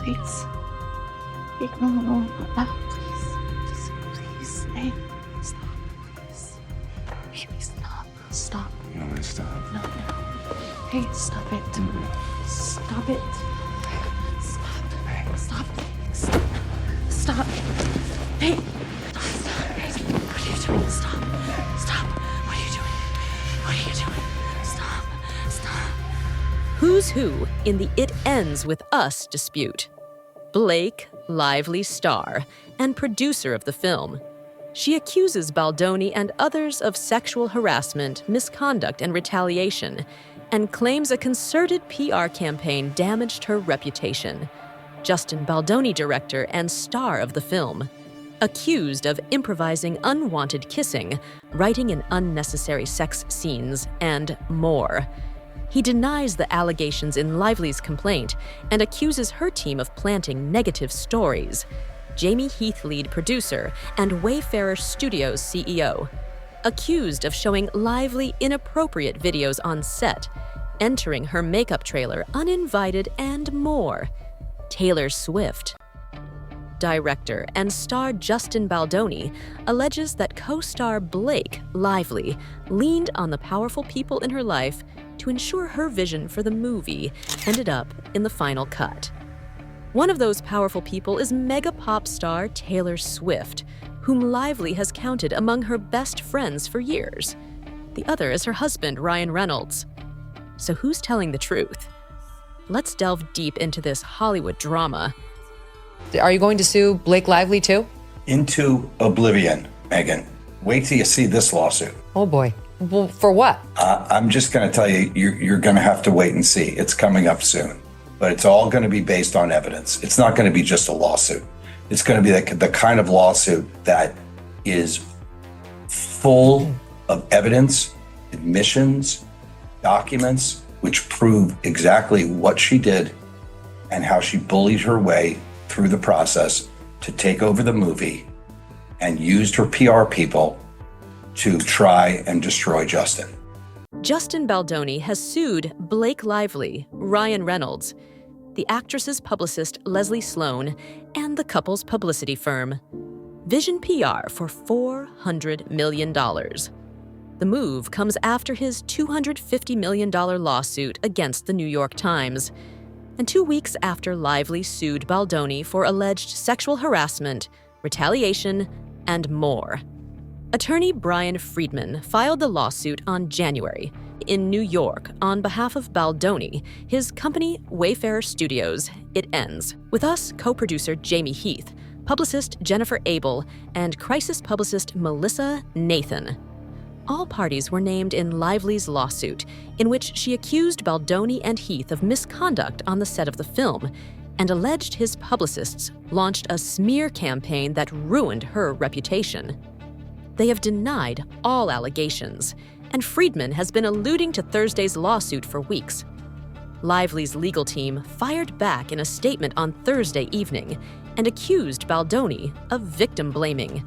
please. No, not now, please. Just please. Hey, stop, please. Baby, stop. Stop. You want me to stop? No. Hey, stop it. Stop it. Stop. Hey. Stop. Stop. Hey. Stop. Hey. What are you doing? Stop. Stop. What are you doing? What are you doing? Stop. Stop. Who's who in the It Ends With Us dispute? Blake, Lively star and producer of the film. She accuses Baldoni and others of sexual harassment, misconduct, and retaliation, and claims a concerted PR campaign damaged her reputation. Justin Baldoni, director and star of the film, accused of improvising unwanted kissing, writing in unnecessary sex scenes, and more. He denies the allegations in Lively's complaint and accuses her team of planting negative stories. Jamie Heath, lead producer and Wayfarer Studios CEO, accused of showing Lively inappropriate videos on set, entering her makeup trailer uninvited, and more. Taylor Swift, director and star Justin Baldoni, alleges that co-star Blake Lively leaned on the powerful people in her life to ensure her vision for the movie ended up in the final cut. One of those powerful people is mega pop star Taylor Swift, whom Lively has counted among her best friends for years. The other is her husband, Ryan Reynolds. So who's telling the truth? Let's delve deep into this Hollywood drama. Are you going to sue Blake Lively too? Into oblivion, Megan. Wait till you see this lawsuit. Oh boy. Well, for what? I'm just going to tell you, you're going to have to wait and see. It's coming up soon. But it's all going to be based on evidence. It's not going to be just a lawsuit. It's going to be the kind of lawsuit that is full of evidence, admissions, documents, which prove exactly what she did and how she bullied her way through the process to take over the movie and used her PR people to try and destroy Justin. Justin Baldoni has sued Blake Lively, Ryan Reynolds, the actress's publicist Leslie Sloan, and the couple's publicity firm, Vision PR, for $400 million. The move comes after his $250 million lawsuit against the New York Times, and 2 weeks after Lively sued Baldoni for alleged sexual harassment, retaliation, and more. Attorney Brian Friedman filed the lawsuit on January in New York on behalf of Baldoni, his company Wayfarer Studios. It Ends With Us co-producer Jamie Heath, publicist Jennifer Abel, and crisis publicist Melissa Nathan. All parties were named in Lively's lawsuit, in which she accused Baldoni and Heath of misconduct on the set of the film and alleged his publicists launched a smear campaign that ruined her reputation. They have denied all allegations, and Friedman has been alluding to Thursday's lawsuit for weeks. Lively's legal team fired back in a statement on Thursday evening and accused Baldoni of victim blaming.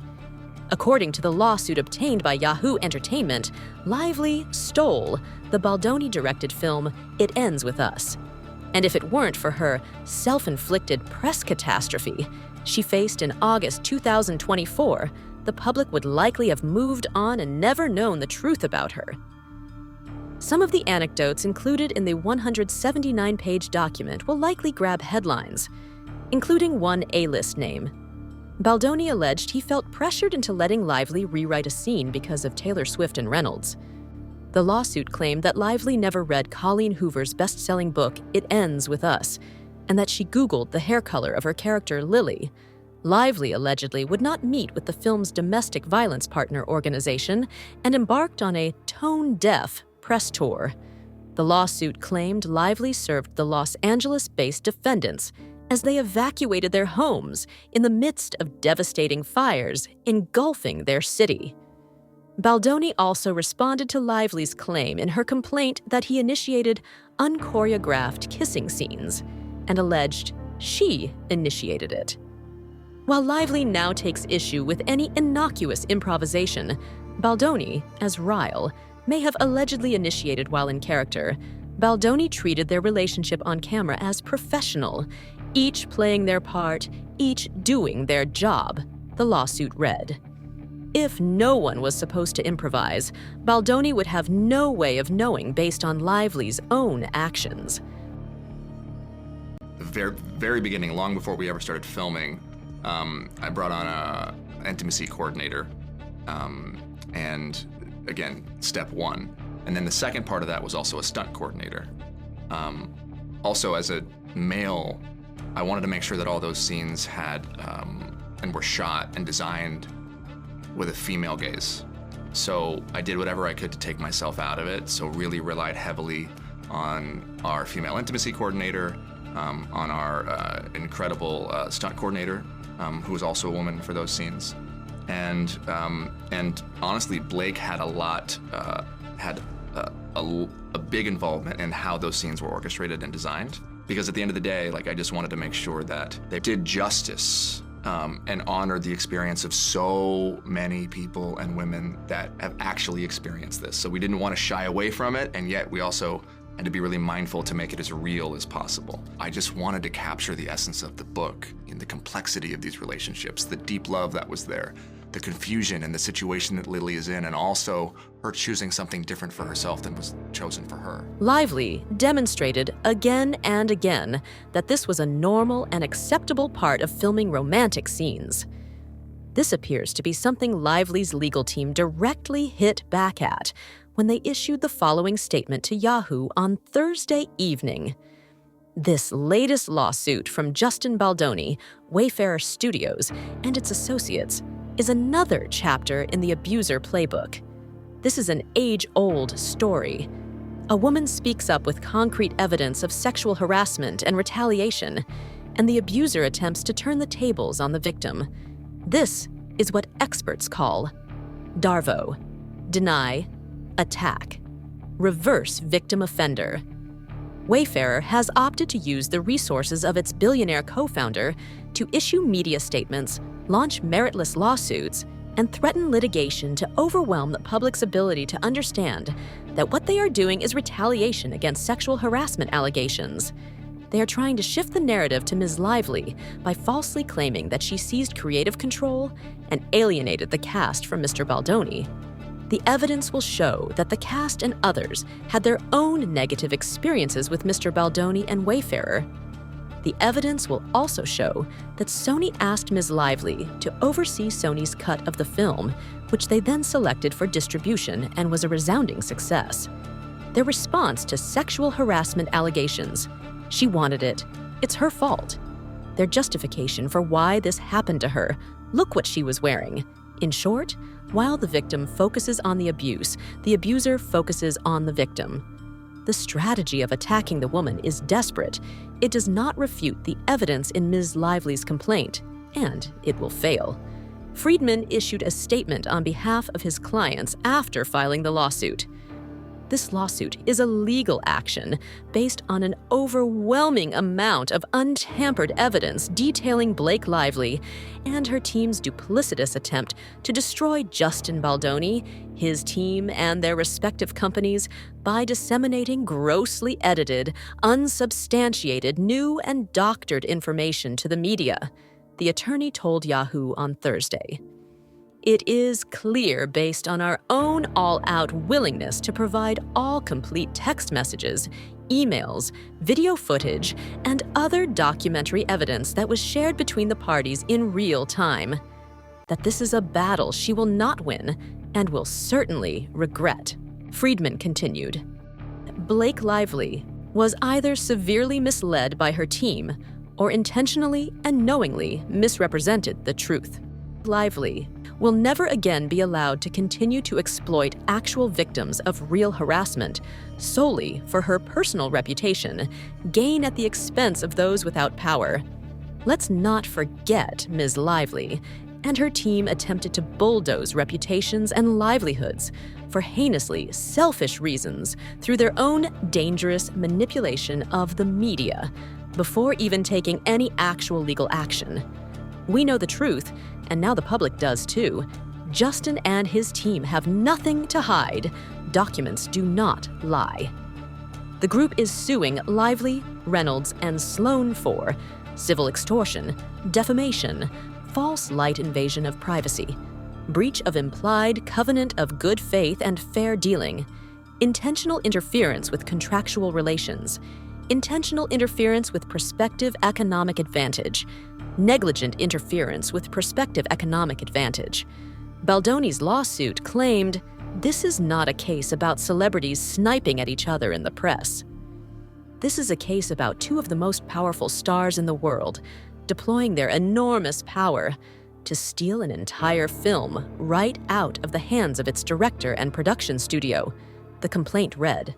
According to the lawsuit obtained by Yahoo Entertainment, Lively stole the Baldoni-directed film It Ends With Us. And if it weren't for her self-inflicted press catastrophe she faced in August 2024, the public would likely have moved on and never known the truth about her. Some of the anecdotes included in the 179-page document will likely grab headlines, including one A-list name. Baldoni alleged he felt pressured into letting Lively rewrite a scene because of Taylor Swift and Reynolds. The lawsuit claimed that Lively never read Colleen Hoover's best-selling book, It Ends With Us, and that she Googled the hair color of her character, Lily. Lively allegedly would not meet with the film's domestic violence partner organization and embarked on a tone-deaf press tour. The lawsuit claimed Lively served the Los Angeles-based defendants as they evacuated their homes in the midst of devastating fires engulfing their city. Baldoni also responded to Lively's claim in her complaint that he initiated unchoreographed kissing scenes and alleged she initiated it. While Lively now takes issue with any innocuous improvisation, Baldoni, as Ryle, may have allegedly initiated while in character. Baldoni treated their relationship on camera as professional, each playing their part, each doing their job, the lawsuit read. If no one was supposed to improvise, Baldoni would have no way of knowing based on Lively's own actions. The very beginning, long before we ever started filming, I brought on an intimacy coordinator. And again, step one. And then the second part of that was also a stunt coordinator. Also, as a male, I wanted to make sure that all those scenes had and were shot and designed with a female gaze. So I did whatever I could to take myself out of it. So really relied heavily on our female intimacy coordinator, on our incredible stunt coordinator, who was also a woman for those scenes. And honestly, Blake had a big involvement in how those scenes were orchestrated and designed. Because at the end of the day, I just wanted to make sure that they did justice and honored the experience of so many people and women that have actually experienced this. So we didn't want to shy away from it, and yet we also had to be really mindful to make it as real as possible. I just wanted to capture the essence of the book in the complexity of these relationships, the deep love that was there, the confusion and the situation that Lily is in, and also her choosing something different for herself than was chosen for her. Lively demonstrated again and again that this was a normal and acceptable part of filming romantic scenes. This appears to be something Lively's legal team directly hit back at when they issued the following statement to Yahoo on Thursday evening. This latest lawsuit from Justin Baldoni, Wayfarer Studios, and its associates is another chapter in the abuser playbook. This is an age-old story. A woman speaks up with concrete evidence of sexual harassment and retaliation, and the abuser attempts to turn the tables on the victim. This is what experts call DARVO: deny, attack, reverse victim offender. Wayfarer has opted to use the resources of its billionaire co-founder to issue media statements, launch meritless lawsuits, and threaten litigation to overwhelm the public's ability to understand that what they are doing is retaliation against sexual harassment allegations. They are trying to shift the narrative to Ms. Lively by falsely claiming that she seized creative control and alienated the cast from Mr. Baldoni. The evidence will show that the cast and others had their own negative experiences with Mr. Baldoni and Wayfarer. The evidence will also show that Sony asked Ms. Lively to oversee Sony's cut of the film, which they then selected for distribution and was a resounding success. Their response to sexual harassment allegations: she wanted it, it's her fault. Their justification for why this happened to her: look what she was wearing. In short, while the victim focuses on the abuse, the abuser focuses on the victim. The strategy of attacking the woman is desperate. It does not refute the evidence in Ms. Lively's complaint, and it will fail. Friedman issued a statement on behalf of his clients after filing the lawsuit. This lawsuit is a legal action based on an overwhelming amount of untampered evidence detailing Blake Lively and her team's duplicitous attempt to destroy Justin Baldoni, his team, and their respective companies by disseminating grossly edited, unsubstantiated, new and doctored information to the media, the attorney told Yahoo on Thursday. It is clear, based on our own all-out willingness to provide all complete text messages, emails, video footage, and other documentary evidence that was shared between the parties in real time, that this is a battle she will not win and will certainly regret. Friedman continued. Blake Lively was either severely misled by her team or intentionally and knowingly misrepresented the truth. Lively will never again be allowed to continue to exploit actual victims of real harassment solely for her personal reputation, gain at the expense of those without power. Let's not forget Ms. Lively and her team attempted to bulldoze reputations and livelihoods for heinously selfish reasons through their own dangerous manipulation of the media before even taking any actual legal action. We know the truth, and now the public does too. Justin and his team have nothing to hide. Documents do not lie. The group is suing Lively, Reynolds, and Sloan for civil extortion, defamation, false light invasion of privacy, breach of implied covenant of good faith and fair dealing, intentional interference with contractual relations, intentional interference with prospective economic advantage, negligent interference with prospective economic advantage. Baldoni's lawsuit claimed this is not a case about celebrities sniping at each other in the press. This is a case about two of the most powerful stars in the world deploying their enormous power to steal an entire film right out of the hands of its director and production studio, the complaint read.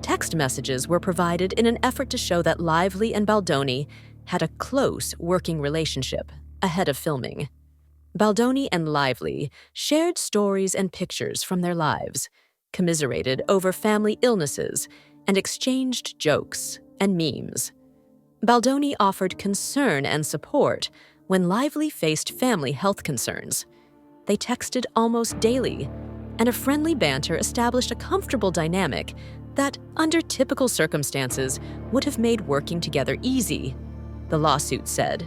Text messages were provided in an effort to show that Lively and Baldoni had a close working relationship ahead of filming. Baldoni and Lively shared stories and pictures from their lives, commiserated over family illnesses, and exchanged jokes and memes. Baldoni offered concern and support when Lively faced family health concerns. They texted almost daily, and a friendly banter established a comfortable dynamic that, under typical circumstances, would have made working together easy, the lawsuit said.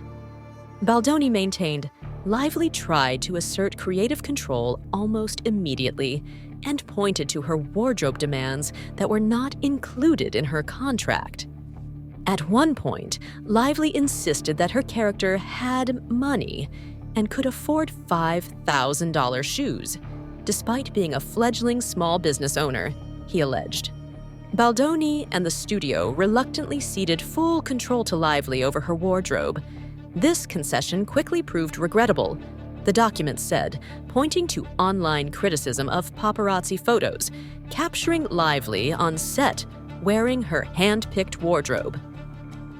Baldoni maintained Lively tried to assert creative control almost immediately and pointed to her wardrobe demands that were not included in her contract. At one point, Lively insisted that her character had money and could afford $5,000 shoes, despite being a fledgling small business owner, he alleged. Baldoni and the studio reluctantly ceded full control to Lively over her wardrobe. This concession quickly proved regrettable, the document said, pointing to online criticism of paparazzi photos, capturing Lively on set wearing her hand-picked wardrobe.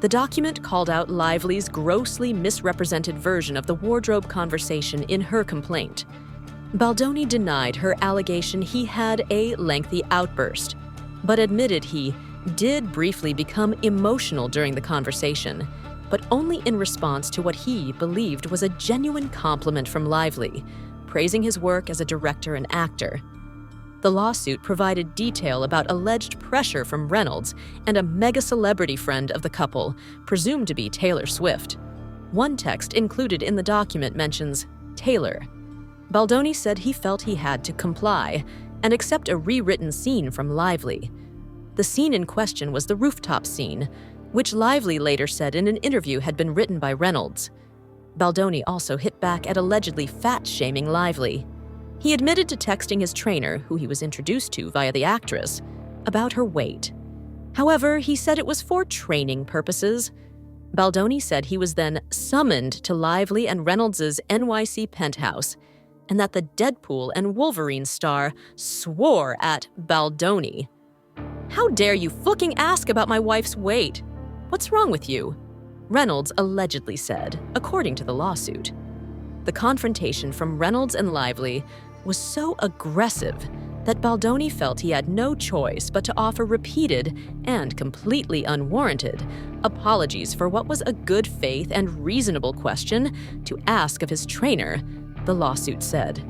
The document called out Lively's grossly misrepresented version of the wardrobe conversation in her complaint. Baldoni denied her allegation he had a lengthy outburst, but admitted he did briefly become emotional during the conversation, but only in response to what he believed was a genuine compliment from Lively, praising his work as a director and actor. The lawsuit provided detail about alleged pressure from Reynolds and a mega-celebrity friend of the couple, presumed to be Taylor Swift. One text included in the document mentions Taylor. Baldoni said he felt he had to comply and accept a rewritten scene from Lively. The scene in question was the rooftop scene, which Lively later said in an interview had been written by Reynolds. Baldoni also hit back at allegedly fat-shaming Lively. He admitted to texting his trainer, who he was introduced to via the actress, about her weight. However, he said it was for training purposes. Baldoni said he was then summoned to Lively and Reynolds' NYC penthouse, and that the Deadpool and Wolverine star swore at Baldoni. "How dare you fucking ask about my wife's weight? What's wrong with you?" Reynolds allegedly said, according to the lawsuit. The confrontation from Reynolds and Lively was so aggressive that Baldoni felt he had no choice but to offer repeated and completely unwarranted apologies for what was a good faith and reasonable question to ask of his trainer, the lawsuit said.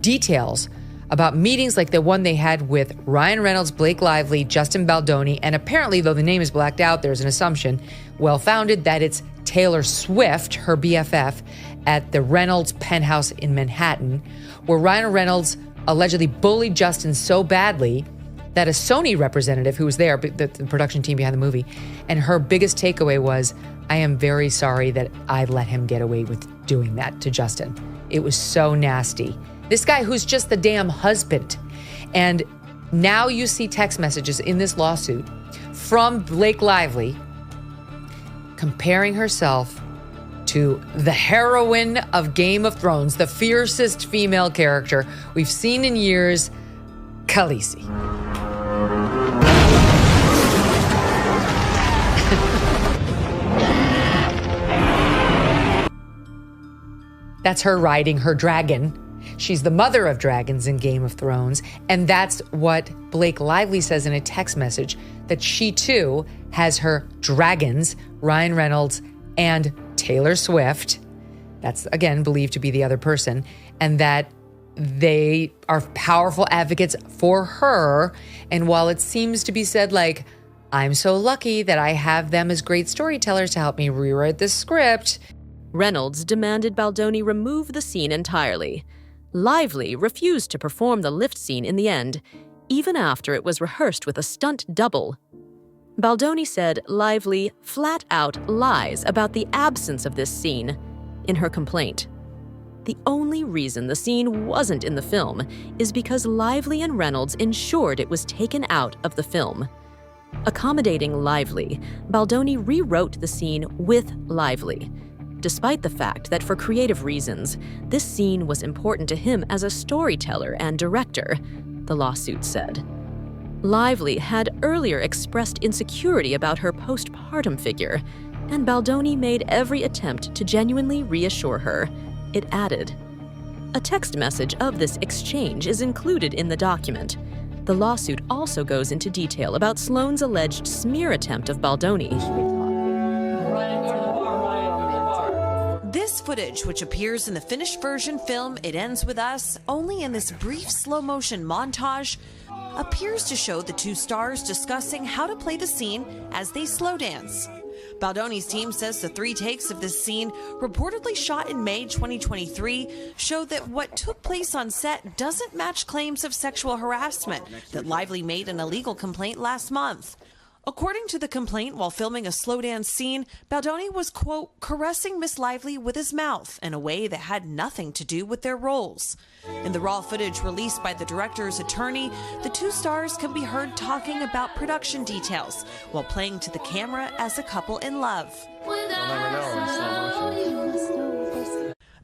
Details about meetings like the one they had with Ryan Reynolds, Blake Lively, Justin Baldoni, and apparently, though the name is blacked out, there's an assumption, well-founded, that it's Taylor Swift, her BFF, at the Reynolds penthouse in Manhattan, where Ryan Reynolds allegedly bullied Justin so badly that a Sony representative who was there, the production team behind the movie, and her biggest takeaway was, "I am very sorry that I let him get away with doing that to Justin. It was so nasty." This guy who's just the damn husband. And now you see text messages in this lawsuit from Blake Lively comparing herself to the heroine of Game of Thrones, the fiercest female character we've seen in years, Khaleesi. That's her riding her dragon. She's the mother of dragons in Game of Thrones, and that's what Blake Lively says in a text message, that she too has her dragons, Ryan Reynolds and Taylor Swift. That's, again, believed to be the other person, and that they are powerful advocates for her. And while it seems to be said like, I'm so lucky that I have them as great storytellers to help me rewrite the script. Reynolds demanded Baldoni remove the scene entirely. Lively refused to perform the lift scene in the end, even after it was rehearsed with a stunt double. Baldoni said Lively flat out lies about the absence of this scene in her complaint. The only reason the scene wasn't in the film is because Lively and Reynolds ensured it was taken out of the film. Accommodating Lively, Baldoni rewrote the scene with Lively, despite the fact that for creative reasons, this scene was important to him as a storyteller and director, the lawsuit said. Lively had earlier expressed insecurity about her postpartum figure, and Baldoni made every attempt to genuinely reassure her. It added. A text message of this exchange is included in the document. The lawsuit also goes into detail about Sloane's alleged smear attempt of Baldoni. This footage, which appears in the finished version film It Ends With Us, only in this brief slow-motion montage, appears to show the two stars discussing how to play the scene as they slow dance. Baldoni's team says the 3 takes of this scene, reportedly shot in May 2023, show that what took place on set doesn't match claims of sexual harassment that Lively made an illegal complaint last month. According to the complaint, while filming a slow dance scene, Baldoni was, quote, caressing Miss Lively with his mouth in a way that had nothing to do with their roles. In the raw footage released by the director's attorney, the two stars can be heard talking about production details while playing to the camera as a couple in love.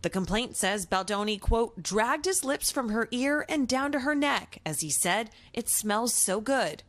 The complaint says Baldoni, quote, dragged his lips from her ear and down to her neck as he said, "It smells so good."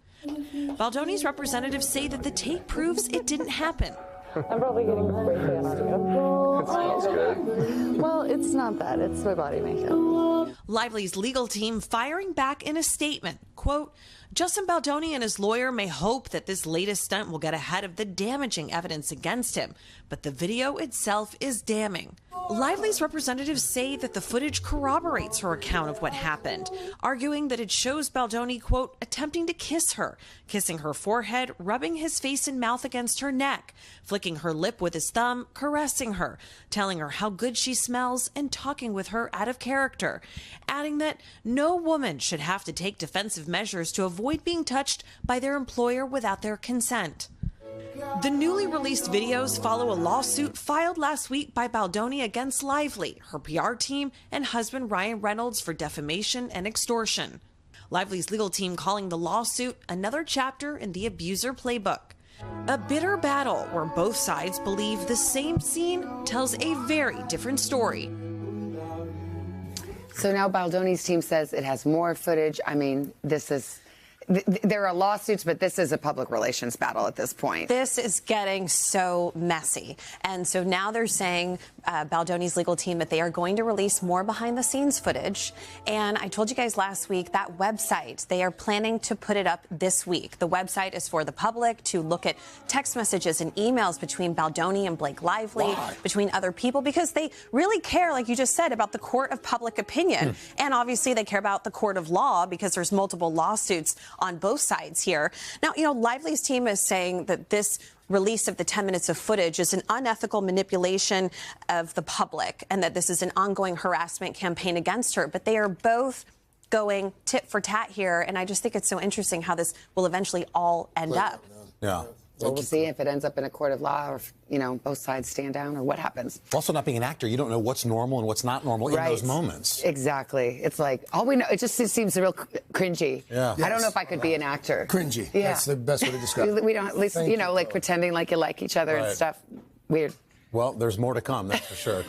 Baldoni's representatives say that the tape proves it didn't happen. I'm probably getting spray tan on you. It smells good. Well, it's not that. It's my body makeup. Lively's legal team firing back in a statement, quote, Justin Baldoni and his lawyer may hope that this latest stunt will get ahead of the damaging evidence against him, but the video itself is damning. Lively's representatives say that the footage corroborates her account of what happened, arguing that it shows Baldoni, quote, attempting to kiss her, kissing her forehead, rubbing his face and mouth against her neck, flicking her lip with his thumb, caressing her, telling her how good she smells, and talking with her out of character, adding that no woman should have to take defensive measures to avoid being touched by their employer without their consent. The newly released videos follow a lawsuit filed last week by Baldoni against Lively, her PR team, and husband Ryan Reynolds for defamation and extortion. Lively's legal team calling the lawsuit another chapter in the abuser playbook. A bitter battle where both sides believe the same scene tells a very different story. So now Baldoni's team says it has more footage. I mean, there are lawsuits, but this is a public relations battle at this point. This is getting so messy. And so now they're saying, Baldoni's legal team, that they are going to release more behind-the-scenes footage. And I told you guys last week that website, they are planning to put it up this week. The website is for the public to look at text messages and emails between Baldoni and Blake Lively, between other people, because they really care, like you just said, about the court of public opinion. And obviously they care about the court of law because there's multiple lawsuits on both sides here. Now, you know, Lively's team is saying that this release of the 10 minutes of footage is an unethical manipulation of the public and that this is an ongoing harassment campaign against her. But they are both going tit for tat here. And I just think it's so interesting how this will eventually all end up. Yeah. Well, we'll see if it ends up in a court of law or if, you know, both sides stand down or what happens. Also, not being an actor, you don't know what's normal and what's not normal in those moments. Exactly. It's like, all we know, it just seems real cringy. Yeah. I don't know if I could be an actor. Cringy. Yeah. That's the best way to describe it. We don't, at least, you know, like pretending like you like each other and stuff. Weird. Well, there's more to come, that's for sure.